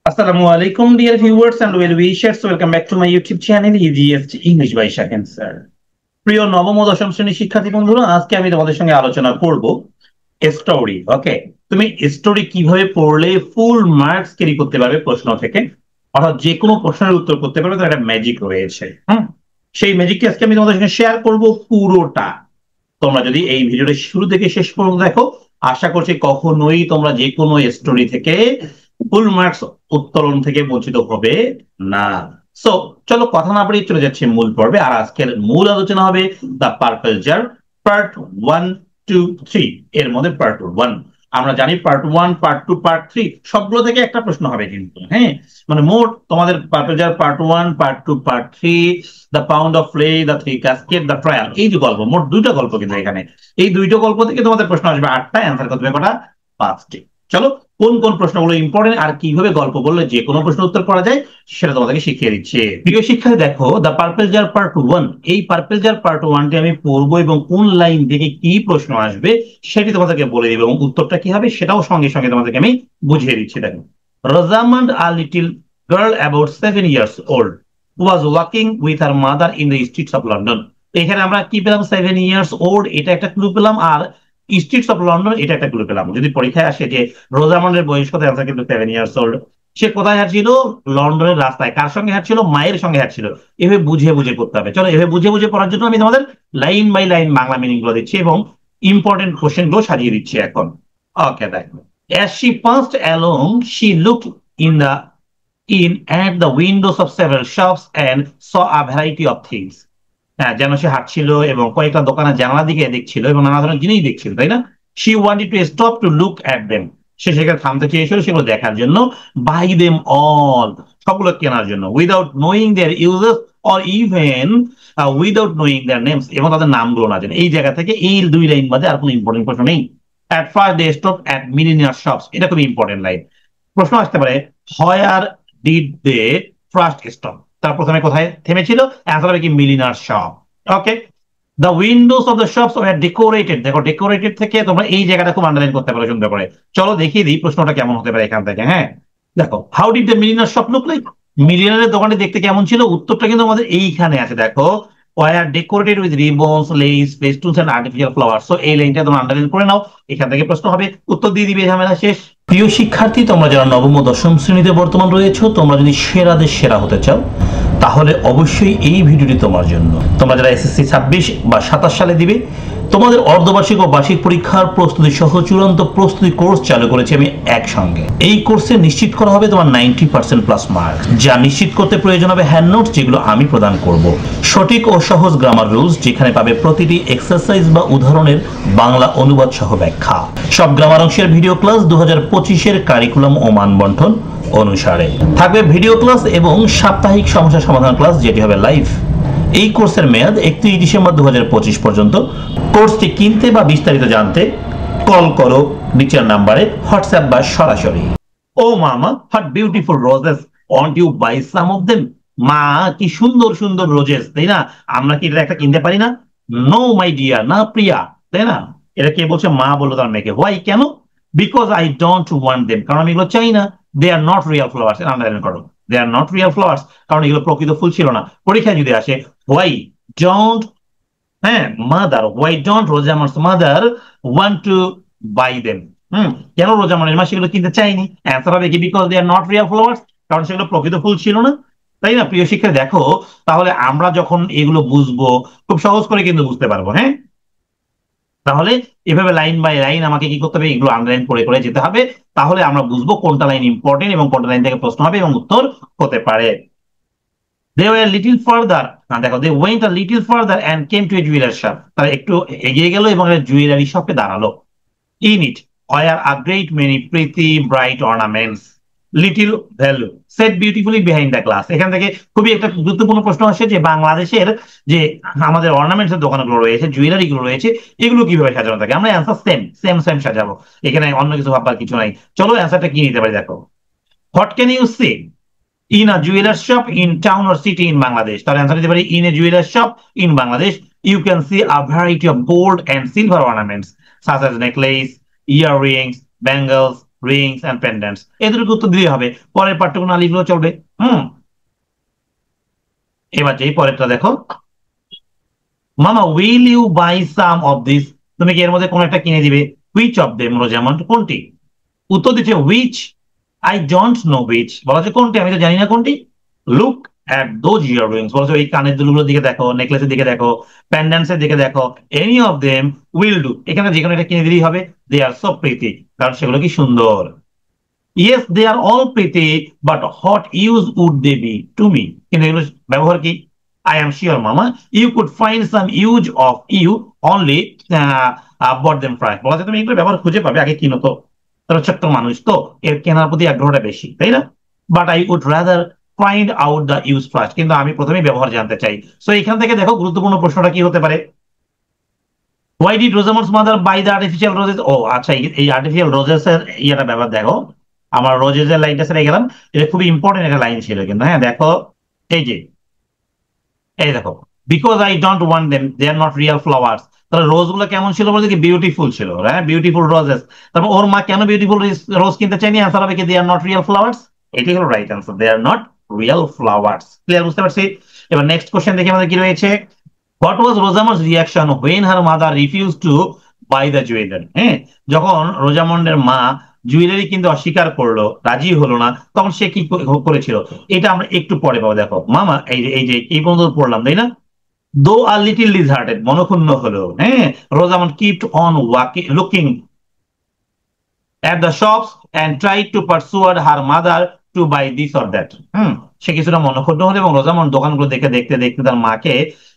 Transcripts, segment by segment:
Assalamu alaikum, dear viewers and well wishers. Welcome back to my YouTube channel, UGST English by Shaken Sir. প্রিয় নবম ও দশম শ্রেণীর শিক্ষার্থী বন্ধুরা, আজকে আমি তোমাদের সঙ্গে আলোচনা করব স্টোরি। ওকে, তুমি স্টোরি কিভাবে পড়লে ফুল মার্কস ক্যারি করতে পারবে প্রশ্ন থেকে, অর্থাৎ যে কোনো প্রশ্নের উত্তর করতে পারবে, তার একটা ম্যাজিক রয়েছে। সেই ম্যাজিকটি আজকে আমি তোমাদের সঙ্গে শেয়ার করব পুরোটা। তোমরা যদি এই ভিডিওটা শুরু থেকে শেষ পর্যন্ত দেখো, আশা করছি কখনোই তোমরা যে কোনো স্টোরি থেকে ফুল মার্কস উত্তোলন থেকে বঞ্চিত হবে না। সো চলো কথা না বাড়িয়ে চলে যাচ্ছে মূল পর্বে। আর আজকের মূল আলোচনা হবে দ্য পার্পল জার পার্ট 1, 2, 3। এর মধ্যে পার্ট 1 আমরা জানি, পার্ট 1, পার্ট 2, পার্ট 3 সবগুলো থেকে একটা প্রশ্ন হবে কিন্তু। হ্যাঁ, মানে মোট তোমাদের purple jar part 1, part 2, part 3, the pound of clay, the three cascade, the trial, এই যে গল্প, মোট দুইটা গল্প কিন্তু এখানে। এই দুইটা গল্প থেকে তোমাদের প্রশ্ন আসবে 8টা, অ্যান্সার করতে হবে কটা? 5টি। চলো কোন কোন প্রশ্নগুলো ইম্পর্টেন্ট আর কিভাবে গল্প বললে যে কোনো প্রশ্ন উত্তর করা যায় সেটা তোমাদেরকে শিখিয়ে দিচ্ছে। প্রিয় শিক্ষার্থী দেখো, দ্য পার্পল জার পার্ট 1, এই পার্পল জার পার্ট 1টি আমি পড়বো এবং কোন লাইন থেকে কি প্রশ্ন আসবে সেটি তোমাদেরকে বলে দিবে এবং উত্তরটা কি হবে সেটাও সঙ্গে সঙ্গে তোমাদেরকে আমি বুঝিয়ে দিচ্ছি। দেখো, Rosamond, a little girl about 7 years old, was walking with her mother in the streets of London. এখানে আমরা কি পেলাম? 7 years old, এটা একটা ক্লু পেলাম, আর স্ট্রিটস অফ লন্ডন এটা একটা ক্লু পেলাম। যদি পরীক্ষায় আসে যে রোজামন্ডের বয়স কত, অ্যান্সার কিন্তু 7 years old। সে কোথায় হাঁটছিল? লন্ডনের রাস্তায়। কার সঙ্গে হাঁটছিল? মায়ের সঙ্গে হাঁটছিল। এভাবে বুঝে বুঝে করতে হবে। চলো এভাবে বুঝে বুঝে পড়ার জন্য আমি তোমাদের line by line Bangla meaning গুলো দিচ্ছি এবং ইম্পর্টেন্ট কোশ্চেন গুলো সাজিয়ে দিচ্ছি এখন। ওকে, দেখো, as she passed along she looked in at the windows of several shops and saw a variety of things. হ্যাঁ, যেন সে হাঁটছিল এবং কয়েকটা দোকানের জানালা দিকে দেখছিল এবং নানা ধরনের জিনিস দেখছিল, তাই না? She wanted to stop to look at them. সে সেখানে থামতে চেয়েছিল সেগুলো দেখার জন্য। Buy them all, সবগুলো কেনার জন্য। Without knowing their uses or even without knowing their names, এবং তাদের নামগুলো না জানে। এই জায়গা থেকে এই দুই লাইন বাদে আর কোনো ইম্পর্টেন্ট প্রশ্ন নেই। At first they stopped at millionaire shops, এটা খুব ইম্পর্টেন্ট লাইন। প্রশ্ন আসতে পারে, where did they first stop? তার প্রথমে কোথায় থেমেছিল? অ্যান্সার হবে কি? Milliner shop. Okay, the windows of the shops were decorated. দেখো, ডেকোরেটেড থেকে তোমরা এই জায়গাটা খুব আন্ডারলাইন করতে পারো সুন্দর করে। চলো দেখিয়ে দিই প্রশ্নটা কেমন হতে পারে এখান থেকে। হ্যাঁ, দেখো, how did the milliner shop look like? মিলিনারের দোকানটি দেখতে কেমন ছিল? উত্তরটা কিন্তু আমাদের এইখানে আছে। দেখো, were decorated with ribbons, lace, festoons and artificial flower. So এই লাইনটা তোমরা আন্ডারলাইন করে নাও, এখান থেকে প্রশ্ন হবে, উত্তর দিয়ে দিবে, ঝামেলা শেষ। প্রিয় শিক্ষার্থী, তোমরা যারা নবম ও দশম শ্রেণীতে বর্তমান রয়েছে, তোমরা যদি সেরাদের সেরা হতে চাও তাহলে অবশ্যই এই ভিডিওটি তোমার জন্য। তোমরা যারা এসএসসি 26 বা 27 সালে দিবে, তোমাদের অর্ধবার্ষিক ও বার্ষিক পরীক্ষার প্রস্তুতি সহ চূড়ান্ত প্রস্তুতি কোর্স চালু করেছি আমি একসঙ্গে। এই কোর্সে নিশ্চিত করা হবে তোমার 90% প্লাস মার্কস, যা নিশ্চিত করতে প্রয়োজন হবে হ্যান্ড নোটস, যেগুলো আমি প্রদান করব। সঠিক ও সহজ গ্রামার রুলস, যেখানে পাবে প্রতিটি এক্সারসাইজ বা উদাহরণের বাংলা অনুবাদ সহ ব্যাখ্যা। সব গ্রামার অংশের ভিডিও ক্লাস 2025-এর কারিকুলাম ও মানবন্টন অনুসারে থাকবে ভিডিও ক্লাস এবং সাপ্তাহিক সমস্যা সমাধান ক্লাস, যেটি হবে লাইভ। এই কোর্সের মেয়াদ 31 ডিসেম্বর 2025 পর্যন্ত। কোর্সটি কিনতে বা বিস্তারিত জানতে কল করো নিচের নাম্বারে, হোয়াটসঅ্যাপ বা সরাসরি। ও মামা, what beautiful roses, want you buy some of them? মা, কি সুন্দর সুন্দর রোজেস, তাই না? আমরা কি এটা একটা কিনতে পারি না? নো মাই ডিয়ার, না প্রিয়া, তাই না? এটা কে বলছে? মা বললো তার মেয়েকে। হোয়াই, কেন? Because I don't want them, কারণ আমি এগুলো চাই না। They are not real flowers, underline করো। They are not real flowers, কারণ এগুলো প্রকৃত ফুল ছিল না। পরীক্ষায় যদি আসে, হোয়াই ডোন্ট, হ্যাঁ, mother, why don't Rosamund's mother want to buy them? কেন রোজামানের মা সেগুলো কিনতে চাইনি? অ্যান্সার হবে কি? Because they are not real flowers, কারণ সেগুলো প্রকৃত ফুল ছিল না, তাই না? প্রিয় শিক্ষা, দেখো তাহলে আমরা যখন এগুলো বুঝবো খুব সহজ করে কিন্তু বুঝতে পারবো। হ্যাঁ, তাহলে এভাবে লাইন বাই লাইন আমাকে কি করতে হবে? এগুলো আন্ডারলাইন করে করে যেতে হবে, তাহলে আমরা বুঝবো কোনটা লাইন ইম্পর্টেন্ট এবং কোনটা লাইন থেকে প্রশ্ন হবে এবং উত্তর হতে পারে। They were a little further, দেখো, they went a little further and came to a jeweler shop. তারা একটু এগিয়ে গেল এবং জুয়েলারি শপে দাঁড়ালো। In it were a great many pretty bright ornaments, little value set beautifully behind the glass. এখান থেকে খুবই একটা গুরুত্বপূর্ণ প্রশ্ন আসে যে বাংলাদেশের যে আমাদের অর্নামেন্টস এর দোকানগুলো রয়েছে, জুয়েলারি গুলো রয়েছে, এগুলো কিভাবে সাজানো থাকে? আমরা অ্যান্সার সেম সাজাবো, এখানে অন্য কিছু ভাববার কিছু নাই। চলো অ্যান্সারটা কি নিতে পারি, দেখো। What can you say in a jeweler shop in town or city in Bangladesh? তাহলে অ্যান্সার দিতে পারি, in a jeweler shop in Bangladesh you can see a variety of gold and silver ornaments such as necklace, earrings, bangles, rings and pendants, এদেরকে উত্তর দিতে হবে, পরের পার্টটুকু না লিখলেও চলবে। এবার যেই পরেরটা দেখো, মামা will you buy some of this, তুমি কি এর মধ্যে কোন একটা কিনে দিবে, হুইচ অফ দেম, যেমন কোনটি, উত্তর দিচ্ছে which, I don't know which, বলা হচ্ছে কোনটি, আমি তো জানি না কোনটি। লুক অ্যাট দোজ ইয়াররিংস, বলা হচ্ছে এই কানের দুলগুলোর দিকে দেখো, নেকলেসের দিকে দেখো, প্যান্ডেন্টস এর দিকে দেখো, any of them will do, এখানে যে কোনো একটা কিনে দিলেই হবে, দে আর সো প্রিটি, কারণ সেগুলো কি সুন্দর। Yes they are all pretty but what use would they be to me, কিন্তু এগুলো ব্যবহার কি, আই এম শিওর মামা you could find some use of you only bought them fry, বলা যায় তুমি এগুলো ব্যবহার খুঁজে পাবে, আগে কিনো তো, তারা ছোট্ট মানুষ তো, এর কেনার প্রতি আগ্রহটা বেশি, তাই না। But I would rather find out the use first, কিন্তু আমি প্রথমে ব্যবহার জানতে চাই। সো এখান থেকে দেখো গুরুত্বপূর্ণ প্রশ্নটা কি হতে পারে, why did Rosamund's mother buy the artificial roses, ও আচ্ছা এই আর্টিফিশিয়াল রোজেস এর ইয়েটা ব্যাপার দেখো, আমার রোজেস এর লাইনটা ছেড়ে গেলাম, এটা খুবই ইম্পর্টেন্ট একটা লাইন ছিল কিন্তু, হ্যাঁ দেখো, এই যে এই দেখো, because I don't want them they are not real flowers, তাহলে রোজ গুলো কেমন ছিল বলতে কি, বিউটিফুল ছিল, হ্যাঁ বিউটিফুল রোজেস, তারপর ওর মা কেন বিউটিফুল রোজ কিনতে চাইনি, আনসার হবে কি they are not real flowers, এটাই হলো right answer, they are not real flowers. Clear, বুঝতে পারছি। এবার নেক্সট কোশ্চেন দেখি আমাদের কি রয়েছে, what was Rosamund's reaction when her mother refuse to buy the jewellery, হ্যাঁ যখন রোজামন্ডের মা জুয়েলারি কিনতে অস্বীকার করলো, রাজি হলো না, তখন সে কি করেছিল, এটা আমরা একটু পরে পাবো। দেখো মামা এই যে এই পর্যন্ত পড়লাম তাই না, দো আ লিটিল ডিসহার্টেড, মনক্ষুণ্ণ হলো, হ্যাঁ Rosamund kept on looking at the shops and tried to persuade her mother to buy this or that, সে কিছুটা মনক্ষুণ্ণ হলো এবং রোজামন্ড দোকানগুলো দেখে দেখতে দেখতে তার মাকে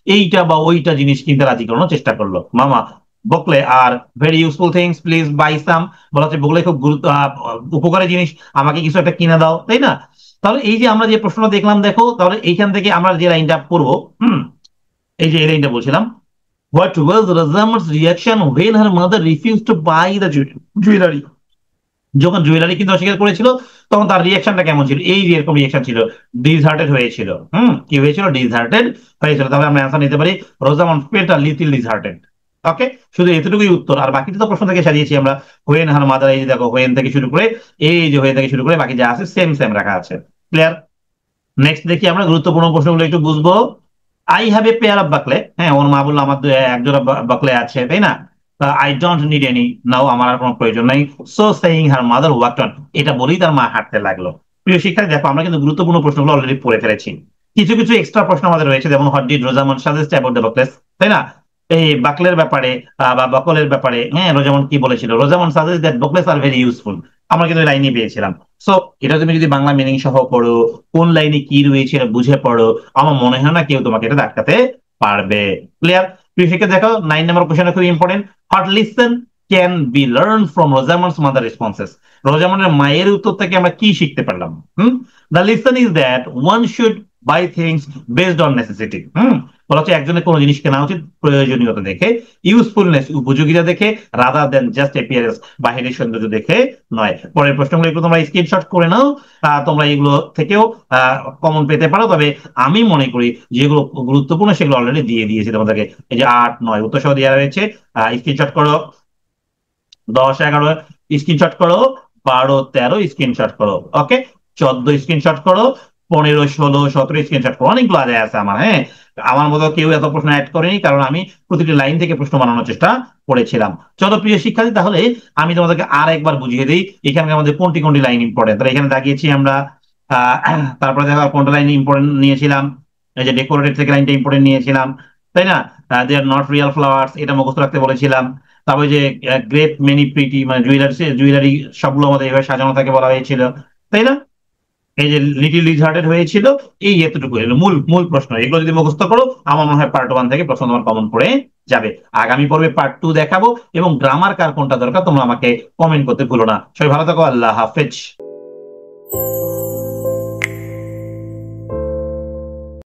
এইটা বা ওইটা জিনিস কিনতে রাজি করানোর চেষ্টা করলো। Mama buckles are very useful things please buy some, বলা হচ্ছে বকলে খুব উপকারী জিনিস, আমাকে কিছু একটা কিনে দাও, তাই না। তাহলে এই যে আমরা যে প্রশ্নটা দেখলাম দেখো, তাহলে এইখান থেকে আমরা যে লাইনটা পড়বো, এই যে এই লাইনটা বলছিলাম, what was Rosamond's reaction when her mother refused to buy the jewelry, যখন জুয়েলারি কিন্তু অস্বীকার করেছিল তখন তার রিয়াকশনটা কেমন ছিল, এই এরকম রিয়াকশন ছিল, ডিসহার্টেড হয়েছিল, কি হয়েছিল, ডিসহার্টেড হয়েছিল। তাহলে আমরা অ্যান্সার নিতে পারি Rosamund felt a little disheartened. Okay, শুধু এতটুকুই উত্তর, আর বাকিটা তো প্রশ্ন থেকে সাজিয়েছি আমরা, হোয়েন হার মাদার, এই যে দেখো হোয়েন থেকে শুরু করে এই যে হোয়েন থেকে শুরু করে বাকি যা আছে সেম সেম রাখা আছে। ক্লিয়ার, নেক্সট দেখি আমরা গুরুত্বপূর্ণ প্রশ্নগুলো একটু বুঝবো। I have a pair of buckles, হ্যাঁ ওর মা বললো আমার একজোড়া বাকলে আছে, তাই না, আই ডোন্ট নিড এনি নাও, আমার আর কোনো প্রয়োজন নাই, so saying her mother walked on, এটা বলেই তার মা হাঁটতে লাগলো। প্রিয় শিক্ষার্থী দেখো আমরা কিন্তু গুরুত্বপূর্ণ প্রশ্নগুলো অলরেডি পড়ে ফেলেছি, কিছু কিছু এক্সট্রা প্রশ্ন আমাদের রয়েছে, যেমন what did Rosamund suggest about the buckles, তাই না, এই বাকলের ব্যাপারে বা বকলের ব্যাপারে, হ্যাঁ রোজামন্ড কি বলেছিল, Rosamund suggest that buckles R very useful, আমরা কিন্তু লাইনে পেয়েছিলাম। সো এটা তুমি যদি বাংলা মিনিং সহ পড়ো, কোন লাইনে কি রয়েছে বুঝে পড়ো, আমার মনে হয় না কেউ তোমাকে এটা আটকাতে পারবে। ক্লিয়ার, প্রিফিকে দেখো 9 নম্বর কোশ্চেনটা খুব important, what lesson can be learn from Rosamund's mother responses, রোজামন্ডের মায়ের উত্তর থেকে আমরা কি শিখতে পারলাম, the lesson is that one should buy things based on necessity, বলা হচ্ছে একজনের কোনো জিনিস কেনা উচিত প্রয়োজনীয়তা দেখে, ইউজফুলনেস উপযোগিতা দেখে, রাদার দেন জাস্ট অ্যাপিয়ারেন্স বাহিরের সৌন্দর্য দেখে নয়। পরের প্রশ্নগুলো একটু তোমরা স্ক্রিনশট করে নাও, তোমরা এগুলো থেকেও কমন পেতে পারো, তবে আমি মনে করি যেগুলো গুরুত্বপূর্ণ সেগুলো অলরেডি দিয়ে দিয়েছি তোমাদেরকে, এই যে 8, 9 উত্তর সহ দেওয়া রয়েছে, স্ক্রিনশট করো, 10, 11 স্ক্রিনশট করো, 12, 13 স্ক্রিনশট করো, ওকে 14 স্ক্রিনশট করো, 15, 16, 17 স্ক্রিনশট করো, অনেকগুলো আদায় আছে আমার, হ্যাঁ আমার মতো কেউ এত প্রশ্ন অ্যাড করেনি, কারণ আমি প্রতিটি লাইন থেকে প্রশ্ন বানানোর চেষ্টা করেছিলাম। চলো প্রিয় শিক্ষার্থী, তাহলে আমি তোমাদেরকে আর একবার বুঝিয়ে দিই এখানে আমাদের কোনটি কোনটি লাইন ইম্পর্টেন্ট, তাহলে এখানে দাগিয়েছি আমরা, তারপরে দেখো কোনটা লাইন ইম্পর্টেন্ট নিয়েছিলাম, এই যে ডেকোরেটেড থেকে লাইনটা ইম্পর্টেন্ট নিয়েছিলাম, তাই না, they are not real flowers এটা মুখস্থ রাখতে বলেছিলাম, তারপরে যে গ্রেট মেনি প্রিটি মানে জুয়েলারি সবগুলো আমাদের এভাবে সাজানো থাকে বলা হয়েছিল, তাই না, এই যে লিটিল ডিসহার্টেড হয়েছিল, এই এতটুকু এলো মূল মূল প্রশ্ন, এগুলো যদি মুখস্থ করো আমার মনে হয় পার্ট 1 থেকে প্রশ্ন তোমার কমন পড়ে যাবে। আগামী পর্বে পার্ট 2 দেখাবো, এবং গ্রামার কার কোনটা দরকার তোমরা আমাকে কমেন্ট করতে ভুলো না। সবাই ভালো থাকো, আল্লাহ হাফেজ।